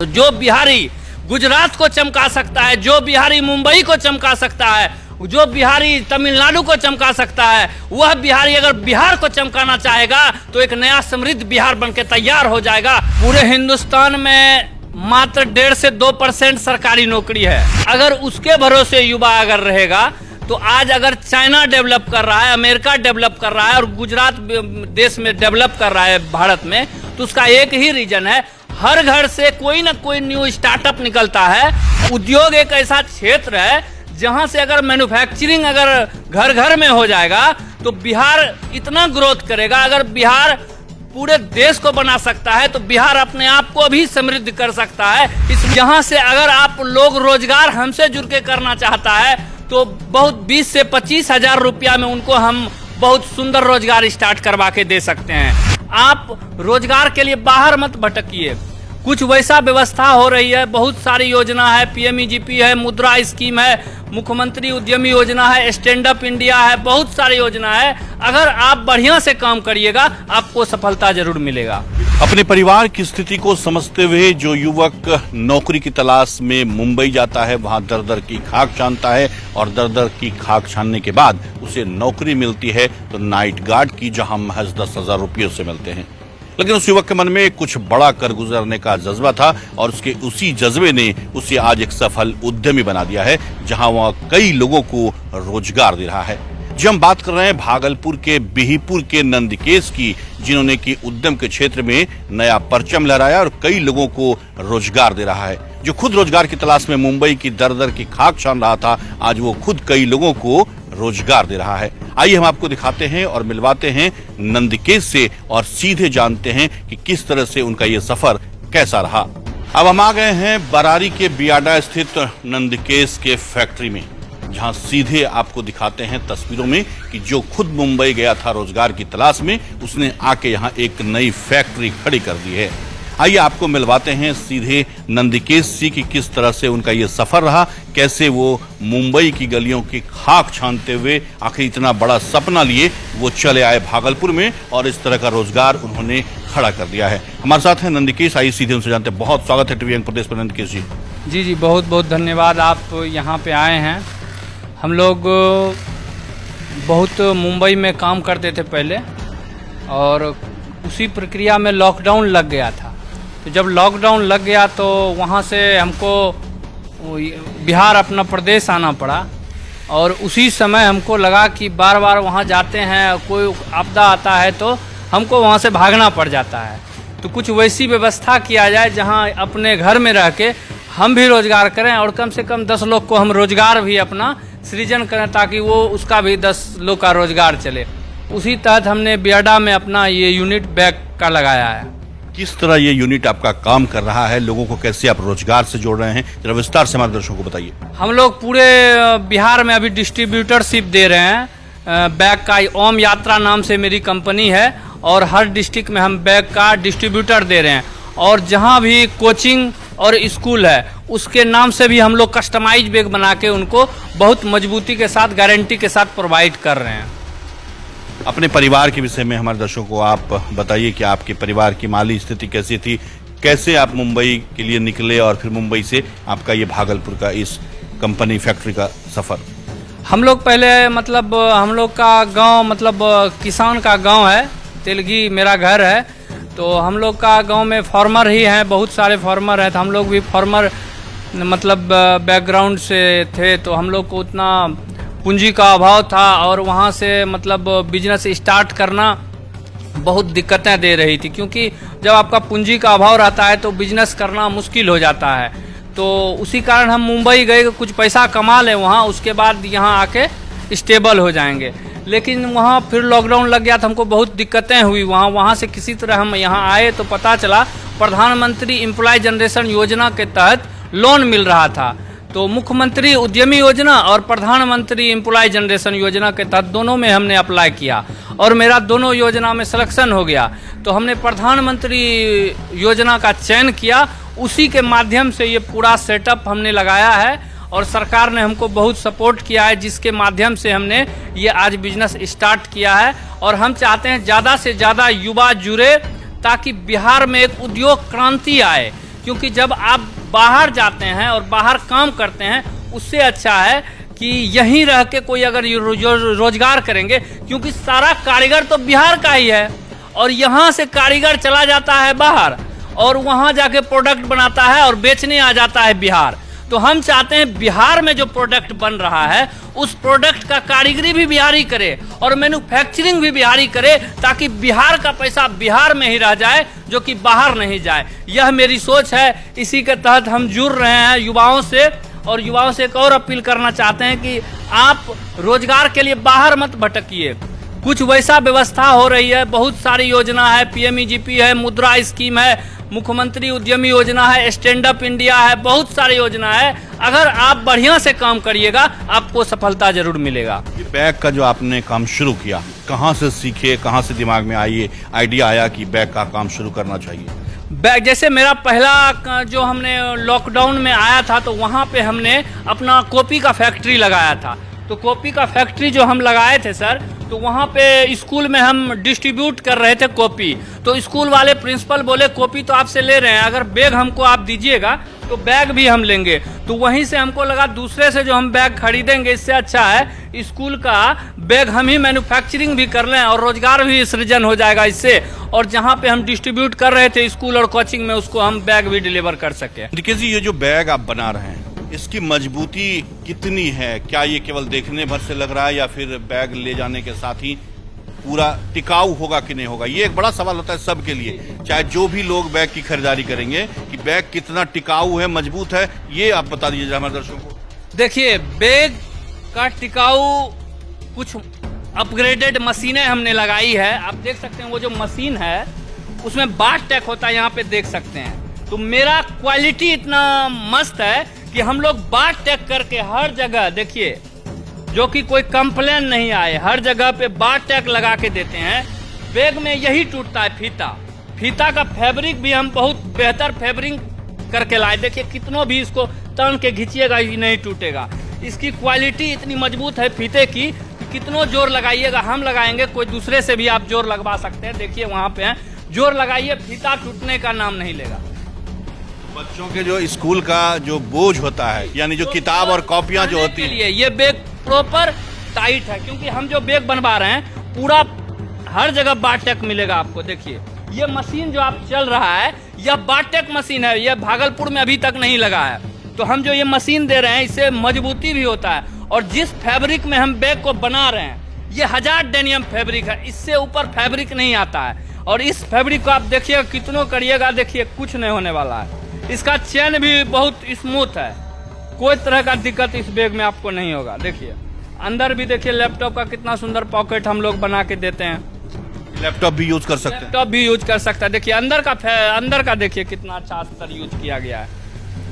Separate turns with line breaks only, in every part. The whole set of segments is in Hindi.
जो बिहारी गुजरात को चमका सकता है, जो बिहारी मुंबई को चमका सकता है, जो बिहारी तमिलनाडु को चमका सकता है, वह बिहारी अगर बिहार को चमकाना चाहेगा तो एक नया समृद्ध बिहार बनके तैयार हो जाएगा। पूरे हिंदुस्तान में मात्र 1.5 से 2% सरकारी नौकरी है। अगर उसके भरोसे युवा अगर रहेगा तो आज अगर चाइना डेवलप कर रहा है, अमेरिका डेवलप कर रहा है और गुजरात देश में डेवलप कर रहा है भारत में, तो उसका एक ही रीजन है, हर घर से कोई ना कोई न्यू स्टार्टअप निकलता है। उद्योग एक ऐसा क्षेत्र है जहां से अगर मैन्युफैक्चरिंग अगर घर घर में हो जाएगा तो बिहार इतना ग्रोथ करेगा। अगर बिहार पूरे देश को बना सकता है तो बिहार अपने आप को भी समृद्ध कर सकता है। यहाँ से अगर आप लोग रोजगार हमसे जुड़ के करना चाहता है तो बहुत 20 से 25 हजार रुपया में उनको हम बहुत सुंदर रोजगार स्टार्ट करवा के दे सकते हैं। आप रोजगार के लिए बाहर मत भटकिए, कुछ वैसा व्यवस्था हो रही है, बहुत सारी योजना है, पीएमईजीपी है, मुद्रा स्कीम है, मुख्यमंत्री उद्यमी योजना है, स्टैंड अप इंडिया है, बहुत सारी योजना है। अगर आप बढ़िया से काम करिएगा आपको सफलता जरूर मिलेगा।
अपने परिवार की स्थिति को समझते हुए जो युवक नौकरी की तलाश में मुंबई जाता है, वहां दर दर की खाक छानता है और दर दर की खाक छानने के बाद उसे नौकरी मिलती है तो नाइट गार्ड की, जहां महज 10,000 रुपये से मिलते हैं। लेकिन उस युवक के मन में कुछ बड़ा कर गुजरने का जज्बा था और उसके उसी जज्बे ने उसे आज एक सफल उद्यमी बना दिया है, जहां वह कई लोगों को रोजगार दे रहा है। जी, हम बात कर रहे हैं भागलपुर के बिहिपुर के नंदकेश की, जिन्होंने की उद्यम के क्षेत्र में नया परचम लहराया और कई लोगों को रोजगार दे रहा है। जो खुद रोजगार की तलाश में मुंबई की दर दर की खाक छान रहा था, आज वो खुद कई लोगों को रोजगार दे रहा है। आइए हम आपको दिखाते हैं और मिलवाते हैं नंदकेश से और सीधे जानते हैं कि किस तरह से उनका ये सफर कैसा रहा। अब हम आ गए हैं बरारी के बियाडा स्थित नंदकेश के फैक्ट्री में, जहां सीधे आपको दिखाते हैं तस्वीरों में कि जो खुद मुंबई गया था रोजगार की तलाश में, उसने आके यहां एक नई फैक्ट्री खड़ी कर दी है। आइए आपको मिलवाते हैं सीधे नंदकेश जी की किस तरह से उनका ये सफर रहा, कैसे वो मुंबई की गलियों की खाक छानते हुए आखिर इतना बड़ा सपना लिए वो चले आए भागलपुर में और इस तरह का रोजगार उन्होंने खड़ा कर दिया है। हमारे साथ हैं नंदकेश, आइए सीधे उनसे जानते हैं। बहुत स्वागत है टीवी प्रदेश पर नंदकेश जी।
जी, बहुत बहुत धन्यवाद, आप यहाँ पे आए हैं। हम लोग बहुत मुंबई में काम करते थे पहले और उसी प्रक्रिया में लॉकडाउन लग गया था। तो जब लॉकडाउन लग गया तो वहाँ से हमको बिहार अपना प्रदेश आना पड़ा और उसी समय हमको लगा कि बार बार वहाँ जाते हैं, कोई आपदा आता है तो हमको वहाँ से भागना पड़ जाता है। तो कुछ वैसी व्यवस्था किया जाए जहाँ अपने घर में रह के हम भी रोजगार करें और कम से कम 10 लोग को हम रोजगार भी अपना सृजन करें ताकि वो उसका भी 10 लोग का रोजगार चले। उसी तहत हमने बियाडा में अपना ये यूनिट बैग का लगाया है।
किस तरह ये यूनिट आपका काम कर रहा है, लोगों को कैसे आप रोजगार से जोड़ रहे हैं, जरा विस्तार से हमारे दर्शकों को बताइए।
हम लोग पूरे बिहार में अभी डिस्ट्रीब्यूटरशिप दे रहे हैं बैग का। ओम यात्रा नाम से मेरी कंपनी है और हर डिस्ट्रिक्ट में हम बैग का डिस्ट्रीब्यूटर दे रहे हैं और जहाँ भी कोचिंग और स्कूल है उसके नाम से भी हम लोग कस्टमाइज बैग बना के उनको बहुत मजबूती के साथ, गारंटी के साथ प्रोवाइड कर रहे हैं।
अपने परिवार के विषय में हमारे दर्शकों को आप बताइए कि आपके परिवार की माली स्थिति कैसी थी, कैसे आप मुंबई के लिए निकले और फिर मुंबई से आपका ये भागलपुर का इस कंपनी फैक्ट्री का सफर।
हम लोग पहले मतलब हम लोग का गांव मतलब किसान का गांव है, तेलगी मेरा घर है, तो हम लोग का गांव में फार्मर ही हैं, बहुत सारे फार्मर हैं। तो हम लोग भी फार्मर मतलब बैकग्राउंड से थे, तो हम लोग को उतना पूंजी का अभाव था और वहाँ से मतलब बिजनेस स्टार्ट करना बहुत दिक्कतें दे रही थी, क्योंकि जब आपका पूंजी का अभाव रहता है तो बिजनेस करना मुश्किल हो जाता है। तो उसी कारण हम मुंबई गए, कुछ पैसा कमा लें वहाँ, उसके बाद यहाँ आके स्टेबल हो जाएंगे। लेकिन वहाँ फिर लॉकडाउन लग गया तो हमको बहुत दिक्कतें हुई वहाँ से किसी तरह हम यहाँ आए तो पता चला प्रधानमंत्री एम्प्लॉय जनरेशन योजना के तहत लोन मिल रहा था। तो मुख्यमंत्री उद्यमी योजना और प्रधानमंत्री एम्प्लॉय जनरेशन योजना के तहत दोनों में हमने अप्लाई किया और मेरा दोनों योजना में सिलेक्शन हो गया। तो हमने प्रधानमंत्री योजना का चयन किया, उसी के माध्यम से ये पूरा सेटअप हमने लगाया है और सरकार ने हमको बहुत सपोर्ट किया है, जिसके माध्यम से हमने ये आज बिजनेस स्टार्ट किया है। और हम चाहते हैं ज़्यादा से ज़्यादा युवा जुड़े ताकि बिहार में एक उद्योग क्रांति आए, क्योंकि जब आप बाहर जाते हैं और बाहर काम करते हैं, उससे अच्छा है कि यहीं रह के कोई अगर रोजगार करेंगे, क्योंकि सारा कारीगर तो बिहार का ही है और यहाँ से कारीगर चला जाता है बाहर और वहाँ जाके प्रोडक्ट बनाता है और बेचने आ जाता है बिहार। तो हम चाहते हैं बिहार में जो प्रोडक्ट बन रहा है उस प्रोडक्ट का कारीगरी भी बिहारी करे और मैन्युफैक्चरिंग भी बिहारी करे, ताकि बिहार का पैसा बिहार में ही रह जाए, जो कि बाहर नहीं जाए। यह मेरी सोच है। इसी के तहत हम जुड़ रहे हैं युवाओं से, और युवाओं से एक और अपील करना चाहते हैं कि आप रोजगार के लिए बाहर मत भटकिए। कुछ वैसा व्यवस्था हो रही है, बहुत सारी योजना है, पीएमईजीपी है, मुद्रा स्कीम है, मुख्यमंत्री उद्यमी योजना है, स्टैंड अप इंडिया है, बहुत सारी योजना है। अगर आप बढ़िया से काम करिएगा आपको सफलता जरूर मिलेगा।
ये बैग का जो आपने काम शुरू किया, कहाँ से सीखे, कहाँ से दिमाग में आइडिया आया कि बैग का काम शुरू करना चाहिए?
बैग जैसे मेरा पहला जो हमने लॉकडाउन में आया था तो वहाँ पे हमने अपना कॉपी का फैक्ट्री लगाया था। तो कॉपी का फैक्ट्री जो हम लगाए थे सर, तो वहाँ पे स्कूल में हम डिस्ट्रीब्यूट कर रहे थे कॉपी। तो स्कूल वाले प्रिंसिपल बोले कॉपी तो आपसे ले रहे हैं, अगर बैग हमको आप दीजिएगा तो बैग भी हम लेंगे। तो वहीं से हमको लगा दूसरे से जो हम बैग खरीदेंगे इससे अच्छा है स्कूल का बैग हम ही मैन्युफैक्चरिंग भी कर लें और रोजगार भी सृजन हो जाएगा इससे। और जहाँ पे हम डिस्ट्रीब्यूट कर रहे थे स्कूल और कोचिंग में, उसको हम बैग भी डिलीवर कर सके।
देखिए जी, ये जो बैग आप बना रहे हैं इसकी मजबूती कितनी है? क्या ये केवल देखने भर से लग रहा है या फिर बैग ले जाने के साथ ही पूरा टिकाऊ होगा कि नहीं होगा? ये एक बड़ा सवाल होता है सबके लिए, चाहे जो भी लोग बैग की खरीदारी करेंगे, कि बैग कितना टिकाऊ है, मजबूत है। ये आप बता दीजिए हमारे दर्शकों को।
देखिए, बैग का टिकाऊ कुछ अपग्रेडेड मशीनें हमने लगाई है। आप देख सकते हैं वो जो मशीन है उसमें बाट टैक होता है, यहाँ पे देख सकते हैं। तो मेरा क्वालिटी इतना मस्त है कि हम लोग बाट टैक करके हर जगह, देखिए, जो कि कोई कंप्लेन नहीं आए, हर जगह पे बाट टैक लगा के देते हैं। बैग में यही टूटता है फीता का फैब्रिक भी हम बहुत बेहतर फैब्रिक करके लाए। देखिए कितनों भी इसको तन के खींचिएगा ये नहीं टूटेगा। इसकी क्वालिटी इतनी मजबूत है फीते की, कितनों जोर लगाइएगा, हम लगाएंगे, कोई दूसरे से भी आप जोर लगवा सकते हैं। देखिए वहाँ पे है, जोर लगाइए, फीता टूटने का नाम नहीं लेगा।
बच्चों के जो स्कूल का जो बोझ होता है, यानी जो किताब और कॉपियां जो होती है,
ये बैग प्रॉपर टाइट है, क्योंकि हम जो बैग बनवा रहे हैं पूरा हर जगह बाटटेक मिलेगा आपको। देखिए ये मशीन जो आप चल रहा है यह बाटटेक मशीन है, यह भागलपुर में अभी तक नहीं लगा है। तो हम जो ये मशीन दे रहे हैं इससे मजबूती भी होता है, और जिस फैब्रिक में हम बैग को बना रहे हैं ये 1000 डेनियम फैब्रिक है, इससे ऊपर फैब्रिक नहीं आता है। और इस फैब्रिक को आप देखिएगा कितनों करिएगा, देखिए कुछ नहीं होने वाला है। इसका चेन भी बहुत स्मूथ है, कोई तरह का दिक्कत इस बैग में आपको नहीं होगा। देखिए अंदर भी देखिए लैपटॉप का कितना सुंदर पॉकेट हम लोग बना के देते हैं।
लैपटॉप भी यूज कर सकते हैं,
लैपटॉप भी यूज कर सकता है। देखिए अंदर का देखिए कितना अच्छा स्तर यूज किया गया है।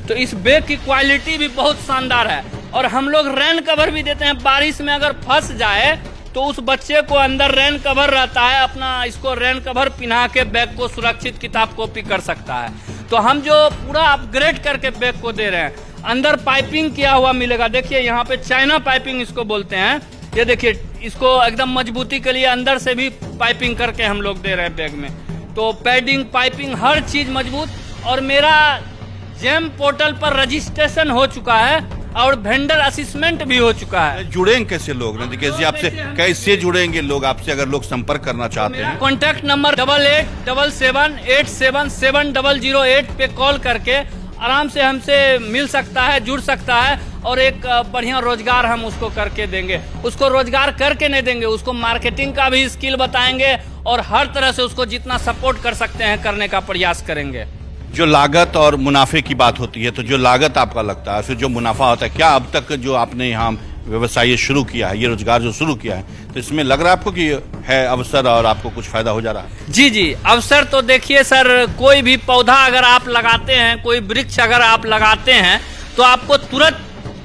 तो इस बैग की क्वालिटी भी बहुत शानदार है। और हम लोग रेन कवर भी देते हैं, बारिश में अगर फंस जाए तो उस बच्चे को अंदर रेन कवर रहता है, अपना इसको रेन कवर पिन्हा के बैग को सुरक्षित किताब कॉपी कर सकता है। तो हम जो पूरा अपग्रेड करके बैग को दे रहे हैं, अंदर पाइपिंग किया हुआ मिलेगा। देखिए यहाँ पे चाइना पाइपिंग इसको बोलते हैं। ये देखिए इसको एकदम मजबूती के लिए अंदर से भी पाइपिंग करके हम लोग दे रहे हैं बैग में। तो पैडिंग, पाइपिंग, हर चीज मजबूत। और मेरा जेम पोर्टल पर रजिस्ट्रेशन हो चुका है और वेंडर असिस्मेंट भी हो चुका है।
जुड़ेंगे कैसे लोग? देखिए जी, आपसे कैसे जुड़ेंगे लोग आपसे, अगर लोग संपर्क करना चाहते हैं?
कॉन्टैक्ट नंबर 8877877008 पे कॉल करके आराम से हमसे मिल सकता है, जुड़ सकता है, और एक बढ़िया रोजगार हम उसको करके देंगे। उसको रोजगार करके नहीं देंगे, उसको मार्केटिंग का भी स्किल बताएंगे और हर तरह से उसको जितना सपोर्ट कर सकते हैं करने का प्रयास करेंगे।
जो लागत और मुनाफे की बात होती है, तो जो लागत आपका लगता है, फिर जो मुनाफा होता है, क्या अब तक जो आपने यहाँ व्यवसाय शुरू किया है, ये रोजगार जो शुरू किया है, तो इसमें लग रहा है आपको कि है अवसर और आपको कुछ फायदा हो जा रहा है?
जी, अवसर तो देखिए सर, कोई भी पौधा अगर आप लगाते हैं, कोई वृक्ष अगर आप लगाते हैं तो आपको तुरंत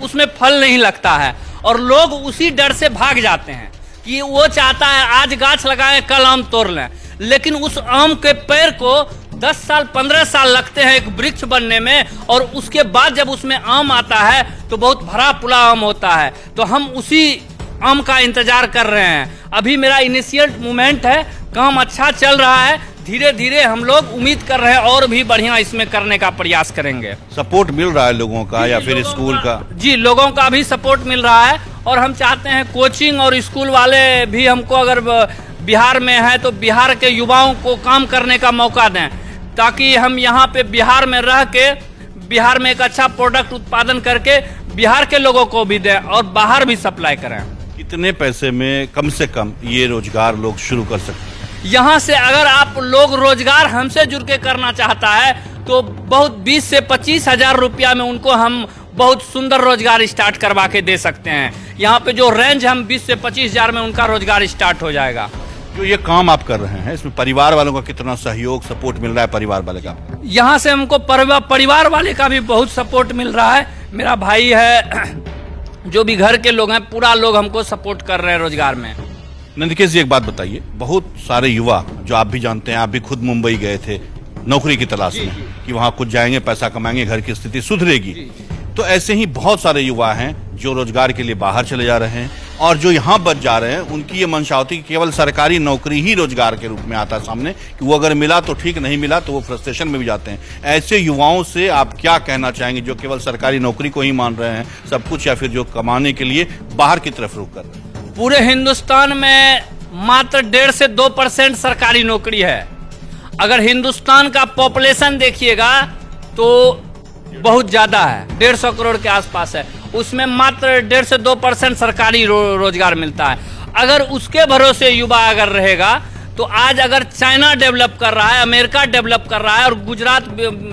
उसमें फल नहीं लगता है, और लोग उसी डर से भाग जाते हैं कि वो चाहता है आज गाछ लगाएं कल आम तोड़ लें। लेकिन उस आम के पेड़ को 10 साल 15 साल लगते हैं एक वृक्ष बनने में, और उसके बाद जब उसमें आम आता है तो बहुत भरा पुला आम होता है। तो हम उसी आम का इंतजार कर रहे हैं। अभी मेरा इनिशियल मूवमेंट है, काम अच्छा चल रहा है। धीरे धीरे हम लोग उम्मीद कर रहे हैं और भी बढ़िया इसमें करने का प्रयास करेंगे।
सपोर्ट मिल रहा है लोगों का या फिर स्कूल का?
जी, लोगों का भी सपोर्ट मिल रहा है और हम चाहते हैं कोचिंग और स्कूल वाले भी हमको अगर बिहार में है तो बिहार के युवाओं को काम करने का मौका दें, ताकि हम यहाँ पे बिहार में रह के बिहार में एक अच्छा प्रोडक्ट उत्पादन करके बिहार के लोगों को भी दें और बाहर भी सप्लाई करें।
कितने पैसे में कम से कम ये रोजगार लोग शुरू कर सकते हैं?
यहाँ से अगर आप लोग रोजगार हमसे जुड़ के करना चाहता है तो बहुत 20 से 25 हजार रुपया में उनको हम बहुत सुंदर रोजगार स्टार्ट करवा के दे सकते हैं। यहाँ पे जो रेंज हम 20 से 25 हजार में उनका रोजगार स्टार्ट हो जाएगा।
जो ये काम आप कर रहे हैं इसमें परिवार वालों का कितना सहयोग सपोर्ट मिल रहा है? परिवार वाले का
यहाँ से हमको परिवार वाले का भी बहुत सपोर्ट मिल रहा है। मेरा भाई है, जो भी घर के लोग हैं, पूरा लोग हमको सपोर्ट कर रहे हैं रोजगार में।
नंदकिश जी, एक बात बताइए, बहुत सारे युवा जो आप भी जानते हैं, आप भी खुद मुंबई गए थे नौकरी की तलाश में कि वहां कुछ जाएंगे, पैसा कमाएंगे, घर की स्थिति सुधरेगी। तो ऐसे ही बहुत सारे युवा हैं जो रोजगार के लिए बाहर चले जा रहे हैं और जो यहाँ बच जा रहे हैं उनकी ये मंशा होती है कि केवल सरकारी नौकरी ही रोजगार के रूप में आता है सामने, कि वो अगर मिला तो ठीक, नहीं मिला तो वो फ्रस्ट्रेशन में भी जाते हैं। ऐसे युवाओं से आप क्या कहना चाहेंगे जो केवल सरकारी नौकरी को ही मान रहे हैं सब कुछ, या फिर जो कमाने के लिए बाहर की तरफ रुख कर रहे हैं?
पूरे हिंदुस्तान में मात्र 1.5 से 2% सरकारी नौकरी है। अगर हिंदुस्तान का पॉपुलेशन देखिएगा तो बहुत ज्यादा है, 150 करोड़ के आसपास है, उसमें मात्र 1.5 से 2% सरकारी रोजगार मिलता है। अगर उसके भरोसे युवा अगर रहेगा तो आज अगर चाइना डेवलप कर रहा है, अमेरिका डेवलप कर रहा है और गुजरात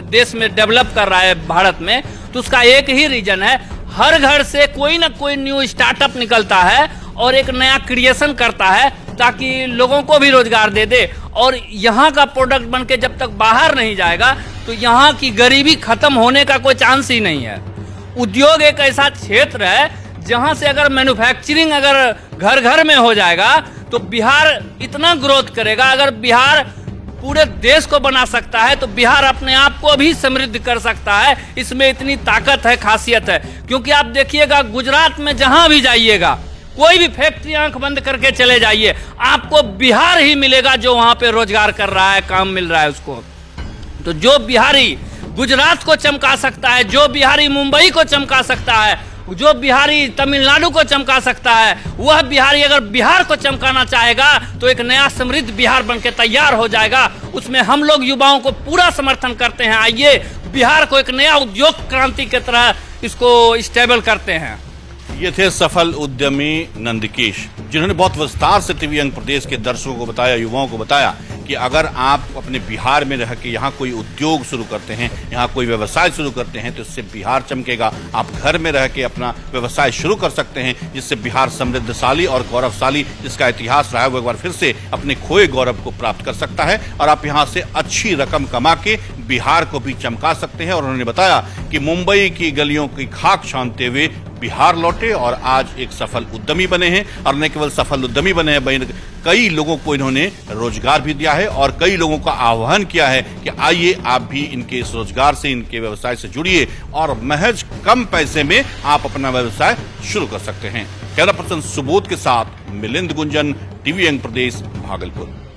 देश में डेवलप कर रहा है भारत में, तो उसका एक ही रीजन है, हर घर से कोई ना कोई न्यू स्टार्टअप निकलता है और एक नया क्रिएशन करता है ताकि लोगों को भी रोजगार दे दे। और यहाँ का प्रोडक्ट बन के जब तक बाहर नहीं जाएगा तो यहाँ की गरीबी खत्म होने का कोई चांस ही नहीं है। उद्योग एक ऐसा क्षेत्र है जहाँ से अगर मैन्युफैक्चरिंग अगर घर घर में हो जाएगा तो बिहार इतना ग्रोथ करेगा। अगर बिहार पूरे देश को बना सकता है तो बिहार अपने आप को भी समृद्ध कर सकता है। इसमें इतनी ताकत है, खासियत है। क्योंकि आप देखिएगा गुजरात में जहां भी जाइएगा, कोई भी फैक्ट्री आंख बंद करके चले जाइए, आपको बिहार ही मिलेगा जो वहां पे रोजगार कर रहा है, काम मिल रहा है उसको। तो जो बिहारी गुजरात को चमका सकता है, जो बिहारी मुंबई को चमका सकता है, जो बिहारी तमिलनाडु को चमका सकता है, वह बिहारी अगर बिहार को चमकाना चाहेगा तो एक नया समृद्ध बिहार बनके तैयार हो जाएगा। उसमें हम लोग युवाओं को पूरा समर्थन करते हैं। आइए बिहार को एक नया उद्योग क्रांति की तरह इसको स्टेबल करते हैं।
ये थे सफल उद्यमी नंदकिश, जिन्होंने बहुत विस्तार से टीवी यंग प्रदेश के दर्शकों को बताया, युवाओं को बताया कि अगर आप अपने बिहार में रह के यहाँ कोई उद्योग शुरू करते हैं, यहाँ कोई व्यवसाय शुरू करते हैं तो इससे बिहार चमकेगा। आप घर में रह के अपना व्यवसाय शुरू कर सकते हैं जिससे बिहार समृद्धशाली और गौरवशाली, जिसका इतिहास रहा है, वो एक बार फिर से अपने खोए गौरव को प्राप्त कर सकता है और आप यहाँ से अच्छी रकम कमा के बिहार को भी चमका सकते हैं। और उन्होंने बताया कि मुंबई की गलियों की खाक छानते हुए बिहार लौटे और आज एक सफल उद्यमी बने हैं। और न केवल सफल उद्यमी बने हैं, बल्कि कई लोगों को इन्होंने रोजगार भी दिया है और कई लोगों का आह्वान किया है कि आइए आप भी इनके इस रोजगार से, इनके व्यवसाय से जुड़िए और महज कम पैसे में आप अपना व्यवसाय शुरू कर सकते हैं। कैमरा पर्सन सुबोध के साथ मिलिंद गुंजन, टीवी यंग प्रदेश, भागलपुर।